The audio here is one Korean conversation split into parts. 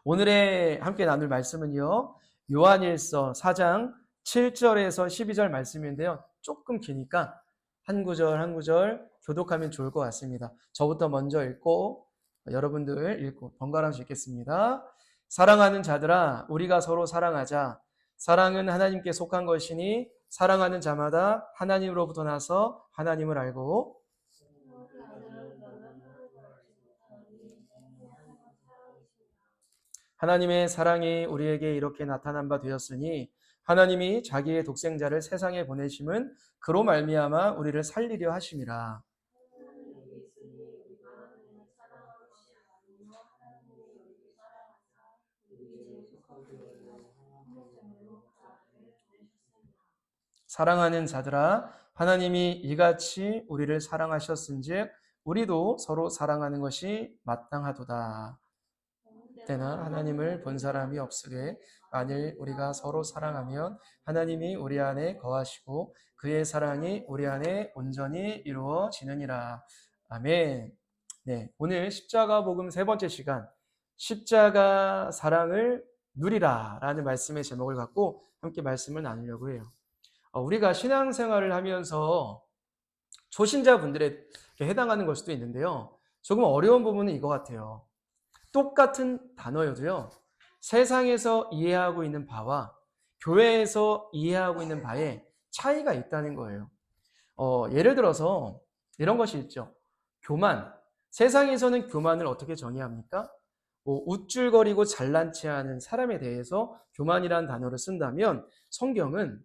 오늘의 함께 나눌 말씀은요. 요한일서 4장 7절에서 12절 말씀인데요. 조금 기니까 한 구절 한 구절 교독하면 좋을 것 같습니다. 저부터 먼저 읽고 여러분들 읽고 번갈아서 읽겠습니다. 사랑하는 자들아, 우리가 서로 사랑하자. 사랑은 하나님께 속한 것이니 사랑하는 자마다 하나님으로부터 나서 하나님을 알고 하나님의 사랑이 우리에게 이렇게 나타난 바 되었으니 하나님이 자기의 독생자를 세상에 보내심은 그로 말미암아 우리를 살리려 하심이라. 사랑하는 자들아, 하나님이 이같이 우리를 사랑하셨은즉 우리도 서로 사랑하는 것이 마땅하도다. 때나 하나님을 본 사람이 없으되 만일 우리가 서로 사랑하면 하나님이 우리 안에 거하시고 그의 사랑이 우리 안에 온전히 이루어지느니라. 아멘. 네, 오늘 십자가 복음 세 번째 시간, 십자가 사랑을 누리라라는 말씀의 제목을 갖고 함께 말씀을 나누려고 해요. 우리가 신앙생활을 하면서 초신자분들에 해당하는 걸 수도 있는데요. 조금 어려운 부분은 이거 같아요. 똑같은 단어여도요, 세상에서 이해하고 있는 바와 교회에서 이해하고 있는 바에 차이가 있다는 거예요. 예를 들어서 이런 것이 있죠. 교만. 세상에서는 교만을 어떻게 정의합니까? 우쭐거리고 잘난 체하는 사람에 대해서 교만이라는 단어를 쓴다면 성경은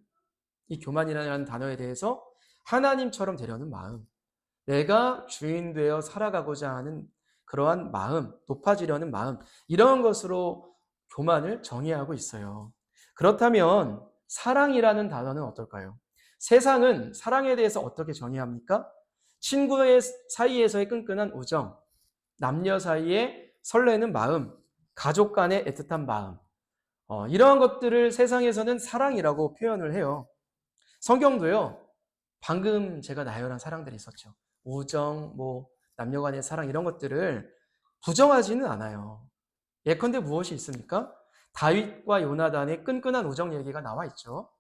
이 교만이라는 단어에 대해서 하나님처럼 되려는 마음, 내가 주인 되어 살아가고자 하는 그러한 마음, 높아지려는 마음, 이런 것으로 교만을 정의하고 있어요. 그렇다면 사랑이라는 단어는 어떨까요? 세상은 사랑에 대해서 어떻게 정의합니까? 친구의 사이에서의 끈끈한 우정, 남녀 사이에 설레는 마음, 가족 간의 애틋한 마음, 이러한 것들을 세상에서는 사랑이라고 표현을 해요. 성경도요, 방금 제가 나열한 사랑들이 있었죠. 우정, 남녀 간의 사랑, 이런 것들을 부정하지는 않아요. 예컨대 무엇이 있습니까? 다윗과 요나단의 끈끈한 우정 얘기가 나와 있죠.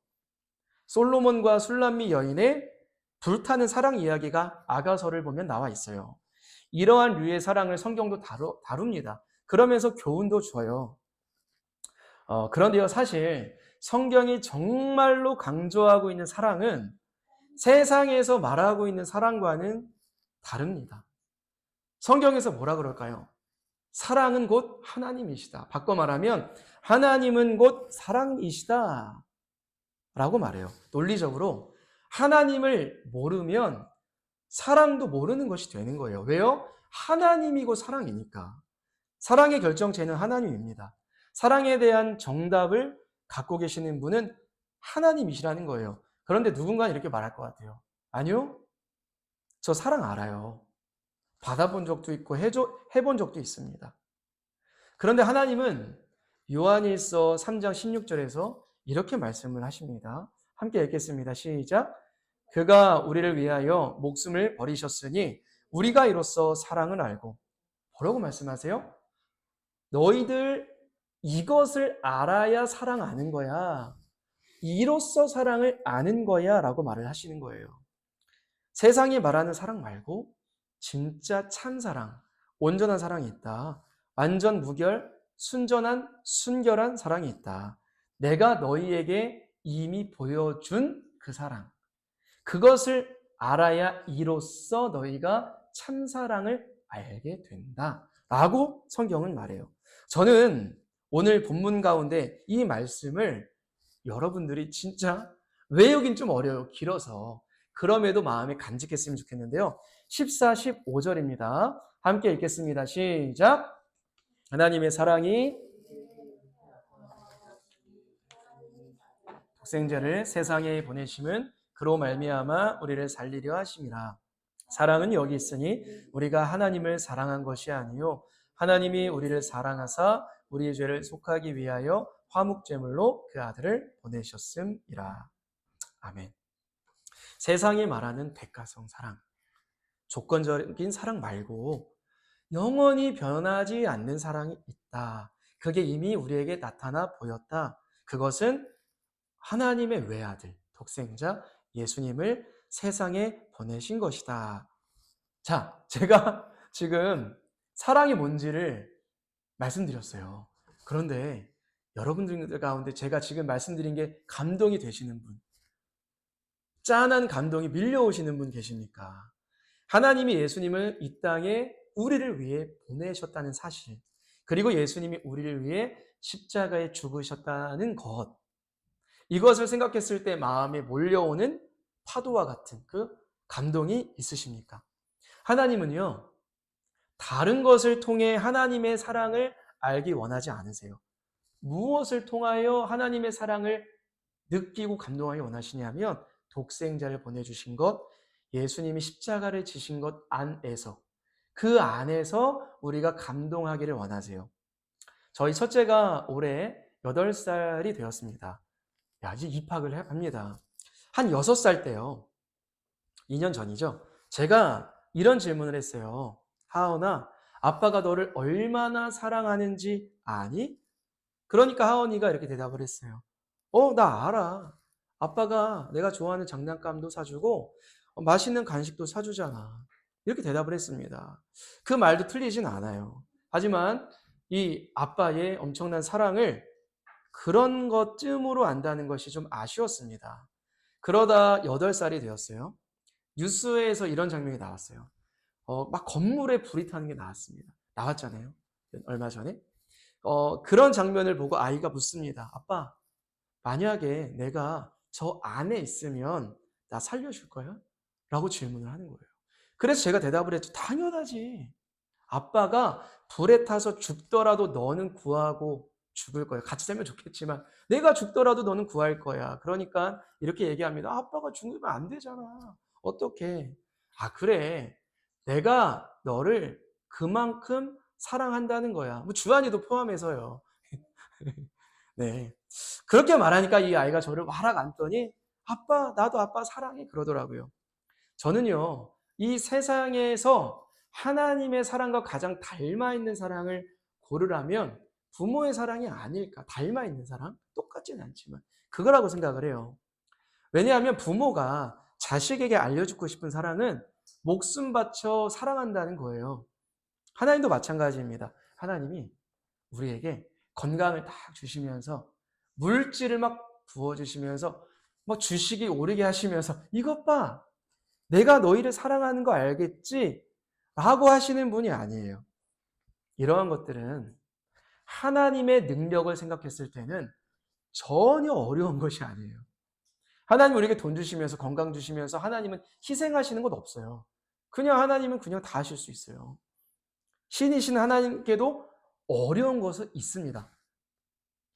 솔로몬과 술람미 여인의 불타는 사랑 이야기가 아가서를 보면 나와 있어요. 이러한 류의 사랑을 성경도 다룹니다. 그러면서 교훈도 줘요. 그런데요, 사실 성경이 정말로 강조하고 있는 사랑은 세상에서 말하고 있는 사랑과는 다릅니다. 성경에서 뭐라 그럴까요? 사랑은 곧 하나님이시다. 바꿔 말하면 하나님은 곧 사랑이시다 라고 말해요. 논리적으로 하나님을 모르면 사랑도 모르는 것이 되는 거예요. 왜요? 하나님이고 사랑이니까. 사랑의 결정체는 하나님입니다. 사랑에 대한 정답을 갖고 계시는 분은 하나님이시라는 거예요. 그런데 누군가는 이렇게 말할 것 같아요. 아니요, 저 사랑 알아요. 받아본 적도 있고 해본 적도 있습니다. 그런데 하나님은 요한일서 3장 16절에서 이렇게 말씀을 하십니다. 함께 읽겠습니다. 시작. 그가 우리를 위하여 목숨을 버리셨으니 우리가 이로써 사랑을 알고, 뭐라고 말씀하세요? 너희들 이것을 알아야 사랑 아는 거야. 이로써 사랑을 아는 거야 라고 말을 하시는 거예요. 세상이 말하는 사랑 말고 진짜 참사랑, 온전한 사랑이 있다. 완전 무결, 순결한 사랑이 있다. 내가 너희에게 이미 보여준 그 사랑. 그것을 알아야 이로써 너희가 참사랑을 알게 된다. 라고 성경은 말해요. 저는 오늘 본문 가운데 이 말씀을 여러분들이 진짜 외우긴 좀 어려워요. 길어서. 그럼에도 마음에 간직했으면 좋겠는데요. 14, 15절입니다. 함께 읽겠습니다. 시작. 하나님의 사랑이 독생자를 세상에 보내심은 그로 말미암아 우리를 살리려 하심이라. 사랑은 여기 있으니 우리가 하나님을 사랑한 것이 아니요 하나님이 우리를 사랑하사 우리의 죄를 속하기 위하여 화목제물로 그 아들을 보내셨음이라. 아멘. 세상이 말하는 백가성 사랑, 조건적인 사랑 말고 영원히 변하지 않는 사랑이 있다. 그게 이미 우리에게 나타나 보였다. 그것은 하나님의 외아들, 독생자 예수님을 세상에 보내신 것이다. 자, 제가 지금 사랑이 뭔지를 말씀드렸어요. 그런데 여러분들 가운데 제가 지금 말씀드린 게 감동이 되시는 분, 짠한 감동이 밀려오시는 분 계십니까? 하나님이 예수님을 이 땅에 우리를 위해 보내셨다는 사실, 그리고 예수님이 우리를 위해 십자가에 죽으셨다는 것, 이것을 생각했을 때 마음에 몰려오는 파도와 같은 그 감동이 있으십니까? 하나님은요, 다른 것을 통해 하나님의 사랑을 알기 원하지 않으세요. 무엇을 통하여 하나님의 사랑을 느끼고 감동하기 원하시냐면 독생자를 보내주신 것, 예수님이 십자가를 지신 것 안에서, 그 안에서 우리가 감동하기를 원하세요. 저희 첫째가 올해 8살이 되었습니다. 야, 이제 입학을 합니다. 한 6살 때요. 2년 전이죠. 제가 이런 질문을 했어요. 하은아, 아빠가 너를 얼마나 사랑하는지 아니? 그러니까 하은이가 이렇게 대답을 했어요. 나 알아. 아빠가 내가 좋아하는 장난감도 사주고 맛있는 간식도 사주잖아. 이렇게 대답을 했습니다. 그 말도 틀리진 않아요. 하지만 이 아빠의 엄청난 사랑을 그런 것쯤으로 안다는 것이 좀 아쉬웠습니다. 그러다 8살이 되었어요. 뉴스에서 이런 장면이 나왔어요. 막 건물에 불이 타는 게 나왔잖아요. 얼마 전에. 그런 장면을 보고 아이가 묻습니다. 아빠, 만약에 내가 저 안에 있으면 나 살려줄 거야? 라고 질문을 하는 거예요. 그래서 제가 대답을 했죠. 당연하지. 아빠가 불에 타서 죽더라도 너는 구하고 죽을 거야. 같이 살면 좋겠지만 내가 죽더라도 너는 구할 거야. 그러니까 이렇게 얘기합니다. 아빠가 죽으면 안 되잖아. 어떻게? 아, 그래. 내가 너를 그만큼 사랑한다는 거야. 뭐 주한이도 포함해서요. 네. 그렇게 말하니까 이 아이가 저를 와락 안더니 아빠, 나도 아빠 사랑해. 그러더라고요. 저는요, 이 세상에서 하나님의 사랑과 가장 닮아 있는 사랑을 고르라면 부모의 사랑이 아닐까. 닮아 있는 사랑? 똑같지는 않지만. 그거라고 생각을 해요. 왜냐하면 부모가 자식에게 알려주고 싶은 사랑은 목숨 바쳐 사랑한다는 거예요. 하나님도 마찬가지입니다. 하나님이 우리에게 건강을 딱 주시면서 물질을 막 부어주시면서 뭐 주식이 오르게 하시면서 이것 봐. 내가 너희를 사랑하는 거 알겠지? 라고 하시는 분이 아니에요. 이러한 것들은 하나님의 능력을 생각했을 때는 전혀 어려운 것이 아니에요. 하나님 우리에게 돈 주시면서 건강 주시면서 하나님은 희생하시는 것 없어요. 그냥 하나님은 그냥 다 하실 수 있어요. 신이신 하나님께도 어려운 것은 있습니다.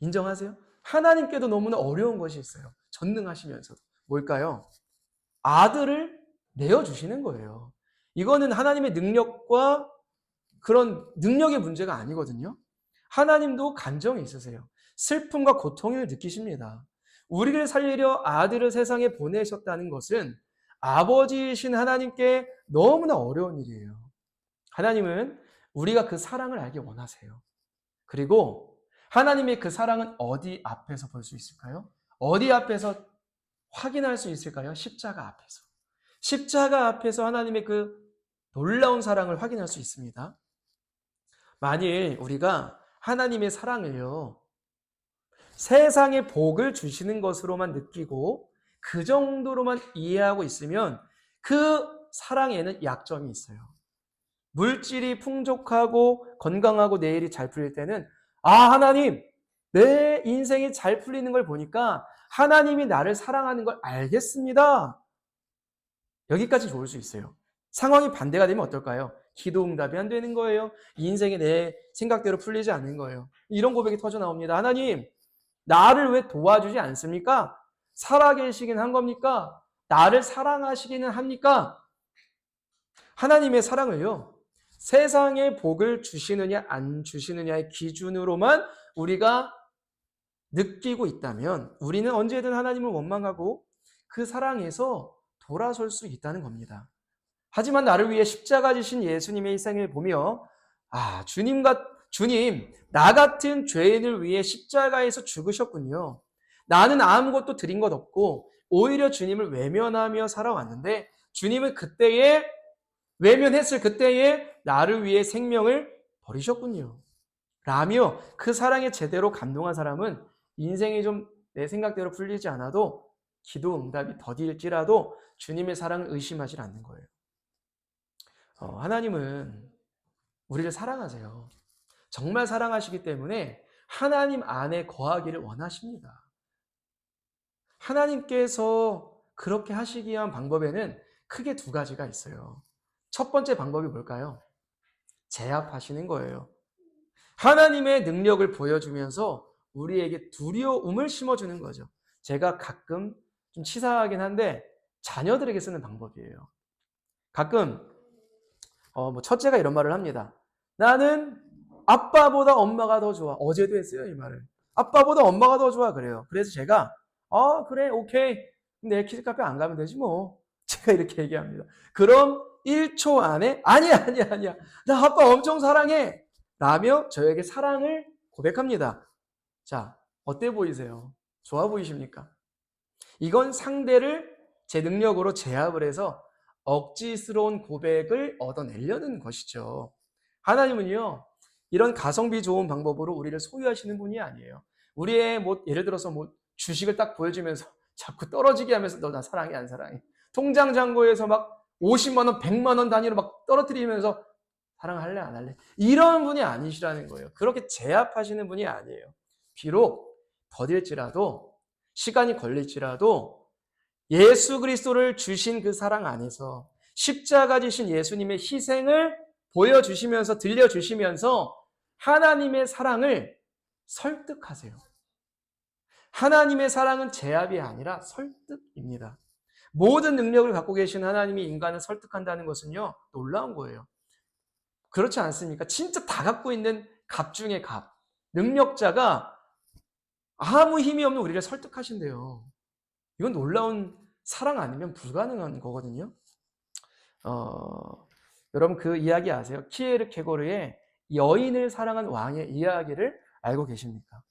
인정하세요? 하나님께도 너무나 어려운 것이 있어요. 전능하시면서도. 뭘까요? 아들을 내어주시는 거예요. 이거는 하나님의 능력과 그런 능력의 문제가 아니거든요. 하나님도 감정이 있으세요. 슬픔과 고통을 느끼십니다. 우리를 살리려 아들을 세상에 보내셨다는 것은 아버지이신 하나님께 너무나 어려운 일이에요. 하나님은 우리가 그 사랑을 알기 원하세요. 그리고 하나님의 그 사랑은 어디 앞에서 볼 수 있을까요? 어디 앞에서 확인할 수 있을까요? 십자가 앞에서. 십자가 앞에서 하나님의 그 놀라운 사랑을 확인할 수 있습니다. 만일 우리가 하나님의 사랑을요, 세상에 복을 주시는 것으로만 느끼고 그 정도로만 이해하고 있으면 그 사랑에는 약점이 있어요. 물질이 풍족하고 건강하고 내 일이 잘 풀릴 때는 하나님, 내 인생이 잘 풀리는 걸 보니까 하나님이 나를 사랑하는 걸 알겠습니다. 여기까지 좋을 수 있어요. 상황이 반대가 되면 어떨까요? 기도 응답이 안 되는 거예요. 인생이 내 생각대로 풀리지 않는 거예요. 이런 고백이 터져 나옵니다. 하나님, 나를 왜 도와주지 않습니까? 살아계시긴 한 겁니까? 나를 사랑하시기는 합니까? 하나님의 사랑을요, 세상에 복을 주시느냐 안 주시느냐의 기준으로만 우리가 느끼고 있다면 우리는 언제든 하나님을 원망하고 그 사랑에서 돌아설 수 있다는 겁니다. 하지만 나를 위해 십자가 지신 예수님의 희생을 보며 주님과 주님, 나 같은 죄인을 위해 십자가에서 죽으셨군요. 나는 아무것도 드린 것 없고 오히려 주님을 외면하며 살아왔는데 주님은 그때에 외면했을 그때에 나를 위해 생명을 버리셨군요. 라며 그 사랑에 제대로 감동한 사람은 인생이 좀 내 생각대로 풀리지 않아도 기도 응답이 더딜지라도 주님의 사랑을 의심하지 않는 거예요. 하나님은 우리를 사랑하세요. 정말 사랑하시기 때문에 하나님 안에 거하기를 원하십니다. 하나님께서 그렇게 하시기 위한 방법에는 크게 두 가지가 있어요. 첫 번째 방법이 뭘까요? 제압하시는 거예요. 하나님의 능력을 보여주면서 우리에게 두려움을 심어주는 거죠. 제가 가끔 좀 치사하긴 한데 자녀들에게 쓰는 방법이에요. 가끔 첫째가 이런 말을 합니다. 나는 아빠보다 엄마가 더 좋아. 어제도 했어요, 이 말을. 아빠보다 엄마가 더 좋아 그래요. 그래서 제가 그래, 오케이. 내 키즈카페 안 가면 되지 뭐. 제가 이렇게 얘기합니다. 그럼 1초 안에 아니야. 나 아빠 엄청 사랑해. 라며 저에게 사랑을 고백합니다. 자, 어때 보이세요? 좋아 보이십니까? 이건 상대를 제 능력으로 제압을 해서 억지스러운 고백을 얻어내려는 것이죠. 하나님은요, 이런 가성비 좋은 방법으로 우리를 소유하시는 분이 아니에요. 우리의 예를 들어서 주식을 딱 보여주면서 자꾸 떨어지게 하면서 너 나 사랑해 안 사랑해. 통장 잔고에서 막 50만 원, 100만 원 단위로 막 떨어뜨리면서 사랑할래 안 할래? 이런 분이 아니시라는 거예요. 그렇게 제압하시는 분이 아니에요. 비록 더딜지라도 시간이 걸릴지라도 예수 그리스도를 주신 그 사랑 안에서 십자가 지신 예수님의 희생을 보여주시면서 들려주시면서 하나님의 사랑을 설득하세요. 하나님의 사랑은 제압이 아니라 설득입니다. 모든 능력을 갖고 계신 하나님이 인간을 설득한다는 것은요, 놀라운 거예요. 그렇지 않습니까? 진짜 다 갖고 있는 갑 중에 갑. 능력자가 아무 힘이 없는 우리를 설득하신대요. 이건 놀라운 사랑 아니면 불가능한 거거든요. 여러분 그 이야기 아세요? 키에르케고르의 여인을 사랑한 왕의 이야기를 알고 계십니까?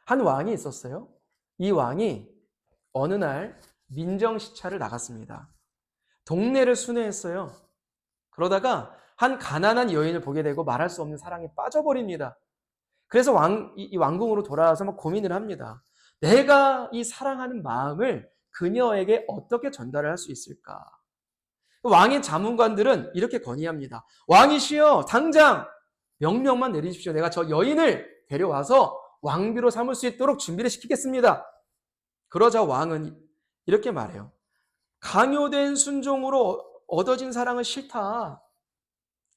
한 왕이 있었어요. 이 왕이 어느 날 민정시차를 나갔습니다. 동네를 순회했어요. 그러다가 한 가난한 여인을 보게 되고 말할 수 없는 사랑에 빠져버립니다. 그래서 이 왕궁으로 돌아와서 막 고민을 합니다. 내가 이 사랑하는 마음을 그녀에게 어떻게 전달을 할 수 있을까? 왕의 자문관들은 이렇게 건의합니다. 왕이시여, 당장 명령만 내리십시오. 내가 저 여인을 데려와서 왕비로 삼을 수 있도록 준비를 시키겠습니다. 그러자 왕은 이렇게 말해요. 강요된 순종으로 얻어진 사랑은 싫다.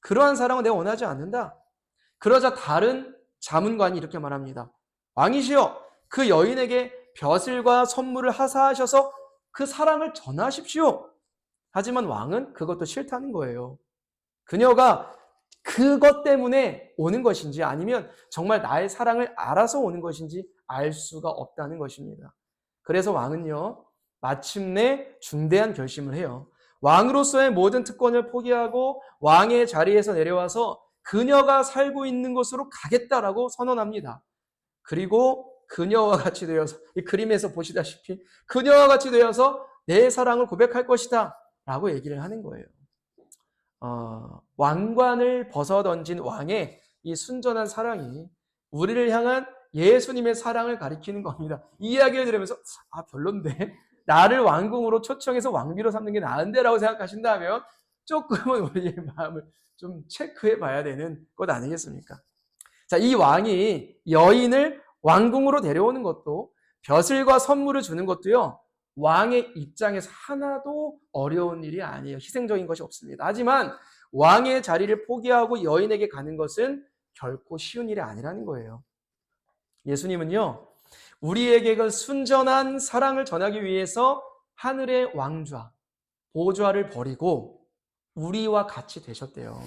그러한 사랑은 내가 원하지 않는다. 그러자 다른 자문관이 이렇게 말합니다. 왕이시여, 그 여인에게 벼슬과 선물을 하사하셔서 그 사랑을 전하십시오. 하지만 왕은 그것도 싫다는 거예요. 그녀가 그것 때문에 오는 것인지 아니면 정말 나의 사랑을 알아서 오는 것인지 알 수가 없다는 것입니다. 그래서 왕은요, 마침내 중대한 결심을 해요. 왕으로서의 모든 특권을 포기하고 왕의 자리에서 내려와서 그녀가 살고 있는 곳으로 가겠다라고 선언합니다. 그리고 그녀와 같이 되어서, 이 그림에서 보시다시피 그녀와 같이 되어서 내 사랑을 고백할 것이다 라고 얘기를 하는 거예요. 왕관을 벗어던진 왕의 이 순전한 사랑이 우리를 향한 예수님의 사랑을 가리키는 겁니다. 이 이야기를 들으면서 별론데 나를 왕궁으로 초청해서 왕비로 삼는 게 나은데 라고 생각하신다면 조금은 우리의 마음을 좀 체크해 봐야 되는 것 아니겠습니까? 자, 이 왕이 여인을 왕궁으로 데려오는 것도 벼슬과 선물을 주는 것도요, 왕의 입장에서 하나도 어려운 일이 아니에요. 희생적인 것이 없습니다. 하지만 왕의 자리를 포기하고 여인에게 가는 것은 결코 쉬운 일이 아니라는 거예요. 예수님은요, 우리에게 그 순전한 사랑을 전하기 위해서 하늘의 왕좌, 보좌를 버리고 우리와 같이 되셨대요.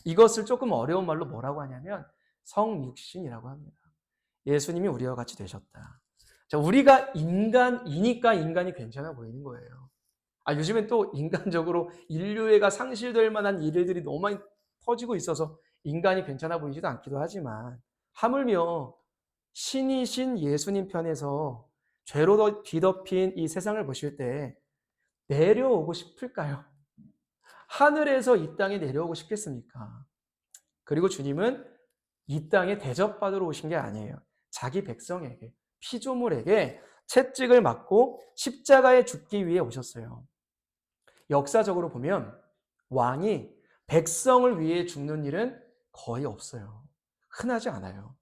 이것을 조금 어려운 말로 뭐라고 하냐면 성육신이라고 합니다. 예수님이 우리와 같이 되셨다. 자, 우리가 인간이니까 인간이 괜찮아 보이는 거예요. 요즘엔 또 인간적으로 인류애가 상실될 만한 일들이 너무 많이 터지고 있어서 인간이 괜찮아 보이지도 않기도 하지만 하물며 신이신 예수님 편에서 죄로 뒤덮인 이 세상을 보실 때 내려오고 싶을까요? 하늘에서 이 땅에 내려오고 싶겠습니까? 그리고 주님은 이 땅에 대접받으러 오신 게 아니에요. 자기 백성에게, 피조물에게 채찍을 맞고 십자가에 죽기 위해 오셨어요. 역사적으로 보면 왕이 백성을 위해 죽는 일은 거의 없어요. 흔하지 않아요.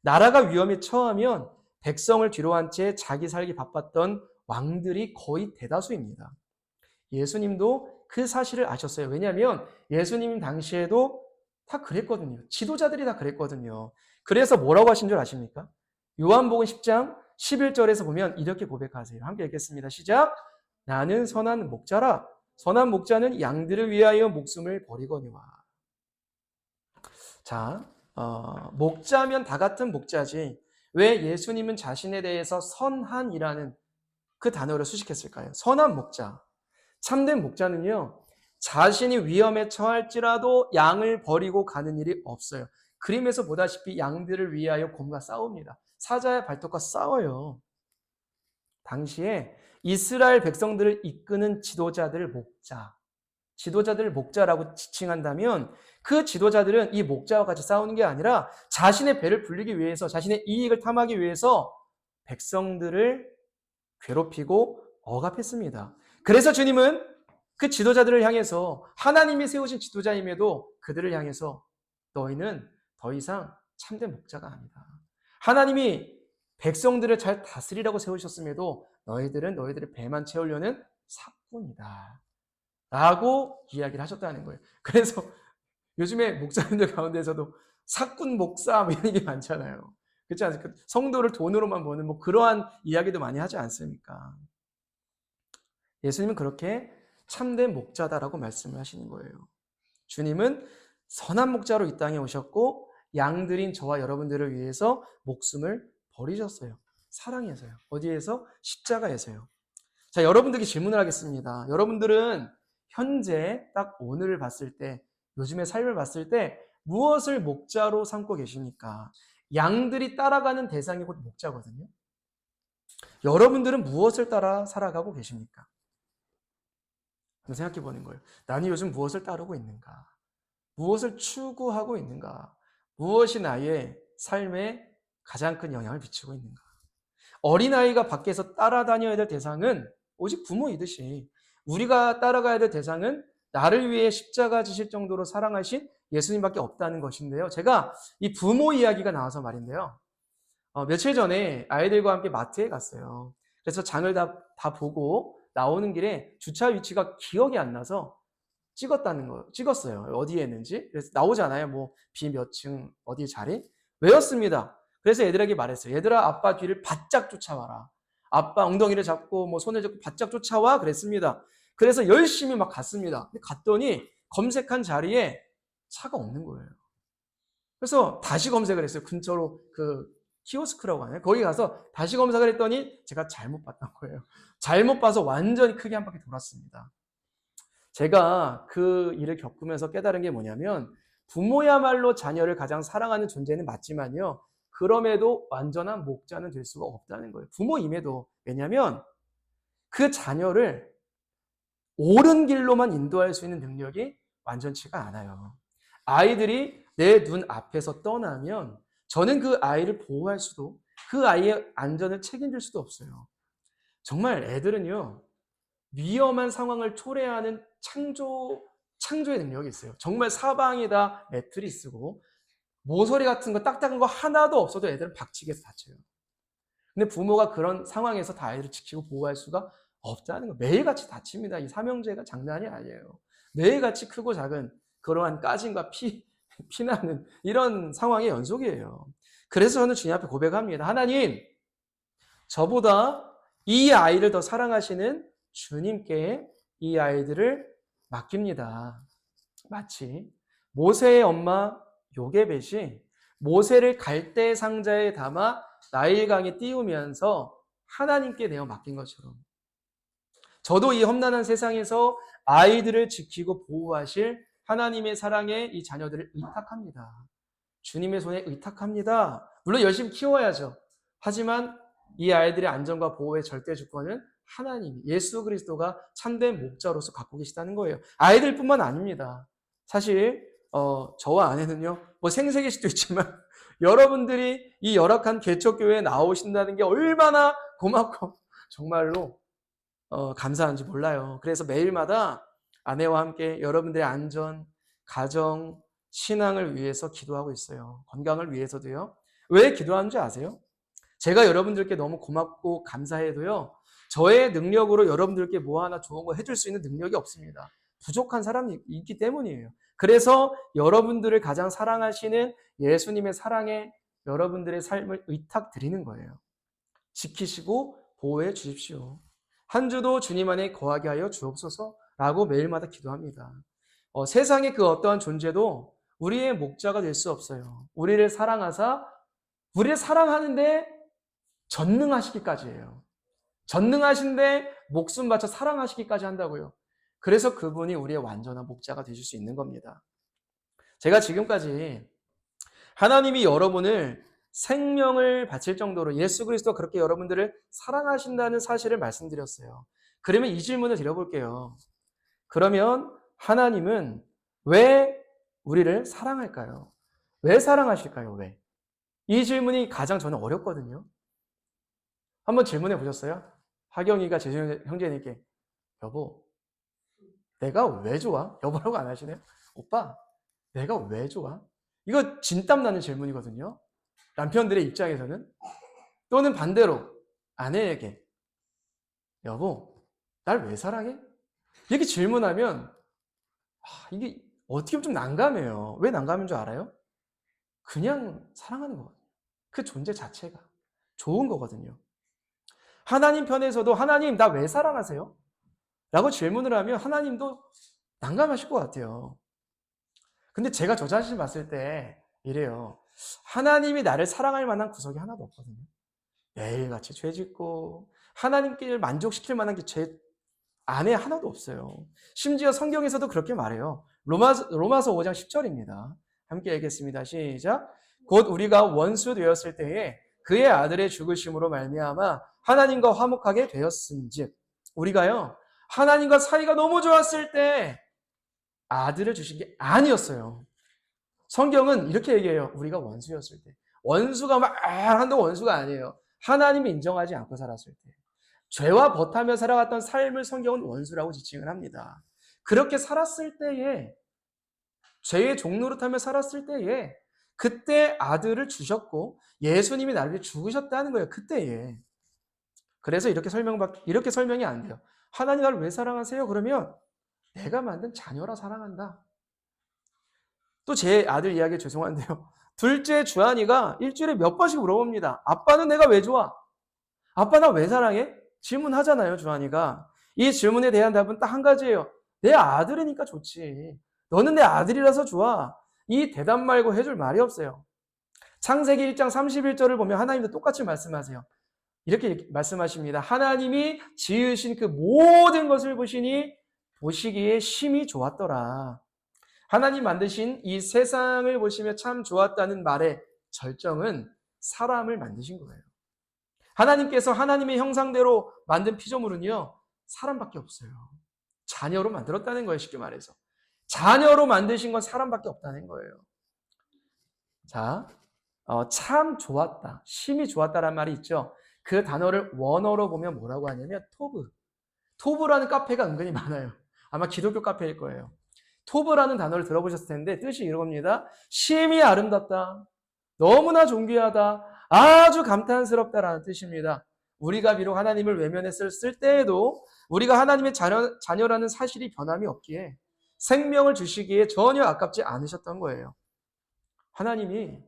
나라가 위험에 처하면 백성을 뒤로한 채 자기 살기 바빴던 왕들이 거의 대다수입니다. 예수님도 그 사실을 아셨어요. 왜냐하면 예수님 당시에도 다 그랬거든요. 지도자들이 다 그랬거든요. 그래서 뭐라고 하신 줄 아십니까? 요한복음 10장 11절에서 보면 이렇게 고백하세요. 함께 읽겠습니다. 시작. 나는 선한 목자라. 선한 목자는 양들을 위하여 목숨을 버리거니와. 자, 목자면 다 같은 목자지. 왜 예수님은 자신에 대해서 선한이라는 그 단어를 수식했을까요? 선한 목자. 참된 목자는요, 자신이 위험에 처할지라도 양을 버리고 가는 일이 없어요. 그림에서 보다시피 양들을 위하여 곰과 싸웁니다. 사자의 발톱과 싸워요. 당시에 이스라엘 백성들을 이끄는 지도자들 지도자들을 목자라고 지칭한다면 그 지도자들은 이 목자와 같이 싸우는 게 아니라 자신의 배를 불리기 위해서, 자신의 이익을 탐하기 위해서 백성들을 괴롭히고 억압했습니다. 그래서 주님은 그 지도자들을 향해서 하나님이 세우신 지도자임에도 그들을 향해서 너희는 더 이상 참된 목자가 아니다. 하나님이 백성들을 잘 다스리라고 세우셨음에도 너희들은 너희들의 배만 채우려는 사꾼이다. 라고 이야기를 하셨다는 거예요. 그래서 요즘에 목사님들 가운데서도 사꾼 목사 뭐 이런 얘기 많잖아요. 그렇지 않습니까? 성도를 돈으로만 버는 뭐 그러한 이야기도 많이 하지 않습니까? 예수님은 그렇게 참된 목자다라고 말씀을 하시는 거예요. 주님은 선한 목자로 이 땅에 오셨고 양들인 저와 여러분들을 위해서 목숨을 버리셨어요. 사랑해서요. 어디에서? 십자가에서요. 자, 여러분들께 질문을 하겠습니다. 여러분들은 현재 딱 오늘을 봤을 때, 요즘의 삶을 봤을 때 무엇을 목자로 삼고 계십니까? 양들이 따라가는 대상이 곧 목자거든요. 여러분들은 무엇을 따라 살아가고 계십니까? 한번 생각해 보는 거예요. 나는 요즘 무엇을 따르고 있는가? 무엇을 추구하고 있는가? 무엇이 나의 삶에 가장 큰 영향을 미치고 있는가? 어린아이가 밖에서 따라다녀야 될 대상은 오직 부모이듯이 우리가 따라가야 될 대상은 나를 위해 십자가 지실 정도로 사랑하신 예수님밖에 없다는 것인데요. 제가 이 부모 이야기가 나와서 말인데요. 며칠 전에 아이들과 함께 마트에 갔어요. 그래서 장을 다 보고 나오는 길에 주차 위치가 기억이 안 나서 찍었어요. 어디에 있는지. 그래서 나오잖아요. 뭐, B 몇 층, 어디 자리? 외웠습니다. 그래서 애들에게 말했어요. 얘들아, 아빠 뒤를 바짝 쫓아와라. 아빠 엉덩이를 잡고, 뭐, 손을 잡고 바짝 쫓아와. 그랬습니다. 그래서 열심히 막 갔습니다. 근데 갔더니 검색한 자리에 차가 없는 거예요. 그래서 다시 검색을 했어요. 근처로 그 키오스크라고 하나요? 거기 가서 다시 검색을 했더니 제가 잘못 봤던 거예요. 잘못 봐서 완전히 크게 한 바퀴 돌았습니다. 제가 그 일을 겪으면서 깨달은 게 뭐냐면 부모야말로 자녀를 가장 사랑하는 존재는 맞지만요. 그럼에도 완전한 목자는 될 수가 없다는 거예요. 부모임에도. 왜냐하면 그 자녀를 옳은 길로만 인도할 수 있는 능력이 완전치가 않아요. 아이들이 내 눈 앞에서 떠나면 저는 그 아이를 보호할 수도 그 아이의 안전을 책임질 수도 없어요. 정말 애들은요. 위험한 상황을 초래하는 창조의 능력이 있어요. 정말 사방에다 매트리스고 모서리 같은 거 딱딱한 거 하나도 없어도 애들은 박치기에서 다쳐요. 근데 부모가 그런 상황에서 다 아이를 지키고 보호할 수가 없다는 거. 매일같이 다칩니다. 이 삼형제가 장난이 아니에요. 매일같이 크고 작은 그러한 까짐과 피나는 이런 상황의 연속이에요. 그래서 저는 주님 앞에 고백합니다. 하나님, 저보다 이 아이를 더 사랑하시는 주님께 이 아이들을 맡깁니다. 마치 모세의 엄마 요게벳이 모세를 갈대 상자에 담아 나일강에 띄우면서 하나님께 내어 맡긴 것처럼 저도 이 험난한 세상에서 아이들을 지키고 보호하실 하나님의 사랑에 이 자녀들을 의탁합니다. 주님의 손에 의탁합니다. 물론 열심히 키워야죠. 하지만 이 아이들의 안전과 보호의 절대 주권은 하나님, 예수 그리스도가 참된 목자로서 갖고 계시다는 거예요. 아이들뿐만 아닙니다. 사실 저와 아내는요, 뭐 생색일 수도 있지만 여러분들이 이 열악한 개척교회에 나오신다는 게 얼마나 고맙고 정말로 감사한지 몰라요. 그래서 매일마다 아내와 함께 여러분들의 안전, 가정, 신앙을 위해서 기도하고 있어요. 건강을 위해서도요. 왜 기도하는지 아세요? 제가 여러분들께 너무 고맙고 감사해도요, 저의 능력으로 여러분들께 뭐 하나 좋은 거 해줄 수 있는 능력이 없습니다. 부족한 사람이 있기 때문이에요. 그래서 여러분들을 가장 사랑하시는 예수님의 사랑에 여러분들의 삶을 의탁드리는 거예요. 지키시고 보호해 주십시오. 한 주도 주님 안에 거하게 하여 주옵소서라고 매일마다 기도합니다. 세상의 그 어떠한 존재도 우리의 목자가 될 수 없어요. 우리를 사랑하사 우리를 사랑하는데 전능하시기까지예요. 전능하신데 목숨 바쳐 사랑하시기까지 한다고요. 그래서 그분이 우리의 완전한 목자가 되실 수 있는 겁니다. 제가 지금까지 하나님이 여러분을 생명을 바칠 정도로 예수 그리스도 그렇게 여러분들을 사랑하신다는 사실을 말씀드렸어요. 그러면 이 질문을 드려볼게요. 그러면 하나님은 왜 우리를 사랑할까요? 왜 사랑하실까요? 왜? 이 질문이 가장 저는 어렵거든요. 한번 질문해 보셨어요? 하경이가 제 형제님께 여보, 내가 왜 좋아? 여보라고 안 하시네요? 오빠, 내가 왜 좋아? 이거 진땀 나는 질문이거든요. 남편들의 입장에서는. 또는 반대로 아내에게 여보, 날 왜 사랑해? 이렇게 질문하면 이게 어떻게 보면 좀 난감해요. 왜 난감한 줄 알아요? 그냥 사랑하는 거거든요. 그 존재 자체가 좋은 거거든요. 하나님 편에서도 하나님 나 왜 사랑하세요? 라고 질문을 하면 하나님도 난감하실 것 같아요. 근데 제가 저 자신 봤을 때 이래요. 하나님이 나를 사랑할 만한 구석이 하나도 없거든요. 매일같이 죄 짓고 하나님께 만족시킬 만한 게 제 안에 하나도 없어요. 심지어 성경에서도 그렇게 말해요. 로마서 5장 10절입니다. 함께 읽겠습니다. 시작. 곧 우리가 원수 되었을 때에 그의 아들의 죽으심으로 말미암아 하나님과 화목하게 되었은즉 우리가요 하나님과 사이가 너무 좋았을 때 아들을 주신 게 아니었어요. 성경은 이렇게 얘기해요. 우리가 원수였을 때. 원수가 막 한다고 원수가 아니에요. 하나님이 인정하지 않고 살았을 때. 죄와 버타며 살아갔던 삶을 성경은 원수라고 지칭을 합니다. 그렇게 살았을 때에 죄의 종노릇하며 살았을 때에 그때 아들을 주셨고 예수님이 나를 위해 죽으셨다는 거예요. 그때에. 그래서 이렇게 설명이 안 돼요. 하나님 나를 왜 사랑하세요? 그러면 내가 만든 자녀라 사랑한다. 또 제 아들 이야기 죄송한데요. 둘째 주한이가 일주일에 몇 번씩 물어봅니다. 아빠는 내가 왜 좋아? 아빠 나 왜 사랑해? 질문하잖아요, 주한이가. 이 질문에 대한 답은 딱 한 가지예요. 내 아들이니까 좋지. 너는 내 아들이라서 좋아. 이 대답 말고 해줄 말이 없어요. 창세기 1장 31절을 보면 하나님도 똑같이 말씀하세요. 이렇게 말씀하십니다. 하나님이 지으신 그 모든 것을 보시기에 심히 좋았더라. 하나님 만드신 이 세상을 보시며 참 좋았다는 말의 절정은 사람을 만드신 거예요. 하나님께서 하나님의 형상대로 만든 피조물은요, 사람밖에 없어요. 자녀로 만들었다는 거예요, 쉽게 말해서. 자녀로 만드신 건 사람밖에 없다는 거예요. 자, 참 좋았다, 심히 좋았다라는 말이 있죠. 그 단어를 원어로 보면 뭐라고 하냐면 토브. 토브라는 카페가 은근히 많아요. 아마 기독교 카페일 거예요. 토브라는 단어를 들어보셨을 텐데 뜻이 이겁니다. 심히 아름답다. 너무나 존귀하다. 아주 감탄스럽다라는 뜻입니다. 우리가 비록 하나님을 외면했을 때에도 우리가 하나님의 자녀라는 사실이 변함이 없기에 생명을 주시기에 전혀 아깝지 않으셨던 거예요. 하나님이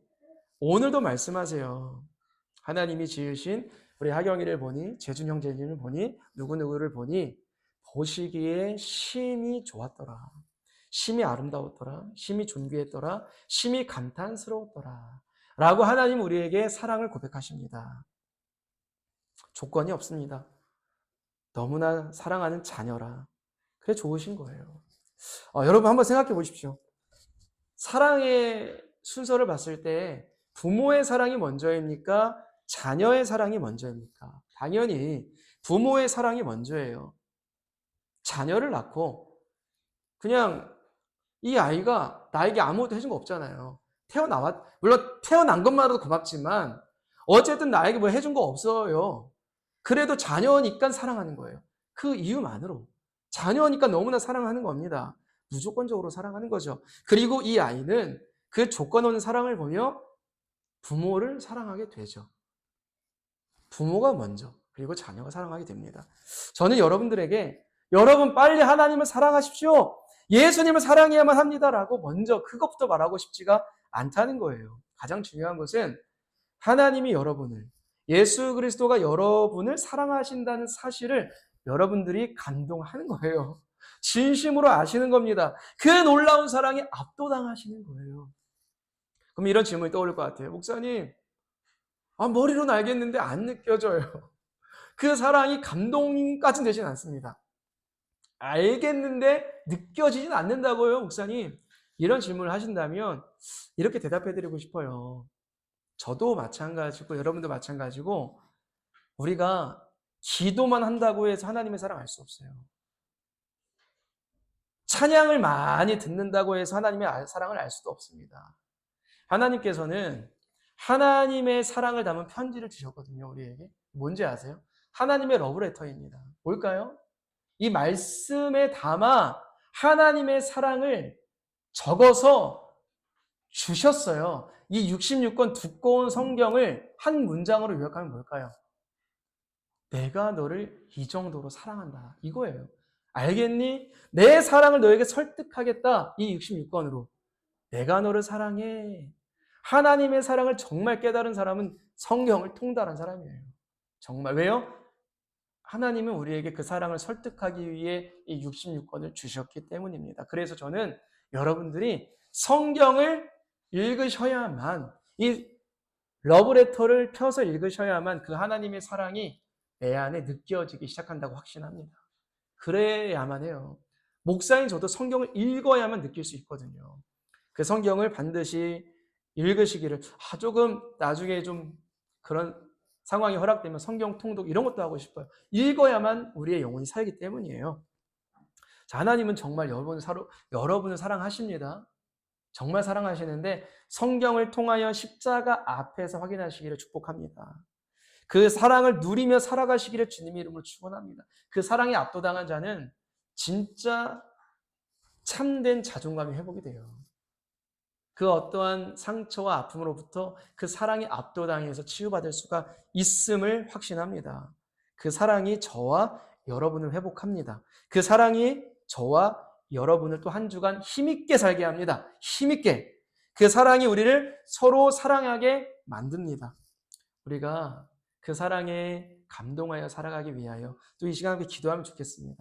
오늘도 말씀하세요. 하나님이 지으신 우리 하경이를 보니, 재준 형제님을 보니, 누구누구를 보니 보시기에 심히 좋았더라. 심히 아름다웠더라. 심히 존귀했더라. 심히 감탄스러웠더라. 라고 하나님 우리에게 사랑을 고백하십니다. 조건이 없습니다. 너무나 사랑하는 자녀라. 그래 좋으신 거예요. 여러분 한번 생각해 보십시오. 사랑의 순서를 봤을 때 부모의 사랑이 먼저입니까? 자녀의 사랑이 먼저입니까? 당연히 부모의 사랑이 먼저예요. 자녀를 낳고 그냥 이 아이가 나에게 아무것도 해준 거 없잖아요. 물론 태어난 것만으로도 고맙지만 어쨌든 나에게 뭐 해준 거 없어요. 그래도 자녀니까 사랑하는 거예요. 그 이유만으로. 자녀니까 너무나 사랑하는 겁니다. 무조건적으로 사랑하는 거죠. 그리고 이 아이는 그 조건 없는 사랑을 보며 부모를 사랑하게 되죠. 부모가 먼저, 그리고 자녀가 사랑하게 됩니다. 저는 여러분들에게 여러분 빨리 하나님을 사랑하십시오. 예수님을 사랑해야만 합니다라고 먼저 그것부터 말하고 싶지가 않다는 거예요. 가장 중요한 것은 하나님이 여러분을, 예수 그리스도가 여러분을 사랑하신다는 사실을 여러분들이 감동하는 거예요. 진심으로 아시는 겁니다. 그 놀라운 사랑에 압도당하시는 거예요. 그럼 이런 질문이 떠오를 것 같아요. 목사님, 머리로는 알겠는데 안 느껴져요. 그 사랑이 감동까지는 되진 않습니다. 알겠는데 느껴지진 않는다고요, 목사님. 이런 질문을 하신다면 이렇게 대답해 드리고 싶어요. 저도 마찬가지고 여러분도 마찬가지고 우리가 기도만 한다고 해서 하나님의 사랑 알 수 없어요. 찬양을 많이 듣는다고 해서 하나님의 사랑을 알 수도 없습니다. 하나님께서는 하나님의 사랑을 담은 편지를 주셨거든요, 우리에게. 뭔지 아세요? 하나님의 러브레터입니다. 뭘까요? 이 말씀에 담아 하나님의 사랑을 적어서 주셨어요. 이 66권 두꺼운 성경을 한 문장으로 요약하면 뭘까요? 내가 너를 이 정도로 사랑한다. 이거예요. 알겠니? 내 사랑을 너에게 설득하겠다. 이 66권으로. 내가 너를 사랑해. 하나님의 사랑을 정말 깨달은 사람은 성경을 통달한 사람이에요. 정말. 왜요? 하나님은 우리에게 그 사랑을 설득하기 위해 이 66권을 주셨기 때문입니다. 그래서 저는 여러분들이 성경을 읽으셔야만, 이 러브레터를 펴서 읽으셔야만 그 하나님의 사랑이 내 안에 느껴지기 시작한다고 확신합니다. 그래야만 해요. 목사인 저도 성경을 읽어야만 느낄 수 있거든요. 그 성경을 반드시 읽으시기를, 조금 나중에 좀 그런 상황이 허락되면 성경 통독 이런 것도 하고 싶어요. 읽어야만 우리의 영혼이 살기 때문이에요. 자, 하나님은 정말 여러분을 사랑하십니다. 정말 사랑하시는데 성경을 통하여 십자가 앞에서 확인하시기를 축복합니다. 그 사랑을 누리며 살아가시기를 주님의 이름으로 축원합니다. 그 사랑에 압도당한 자는 진짜 참된 자존감이 회복이 돼요. 그 어떠한 상처와 아픔으로부터 그 사랑에 압도당해서 치유받을 수가 있음을 확신합니다. 그 사랑이 저와 여러분을 회복합니다. 그 사랑이 저와 여러분을 또 한 주간 힘있게 살게 합니다. 힘있게. 그 사랑이 우리를 서로 사랑하게 만듭니다. 우리가 그 사랑에 감동하여 살아가기 위하여 또 이 시간 함께 기도하면 좋겠습니다.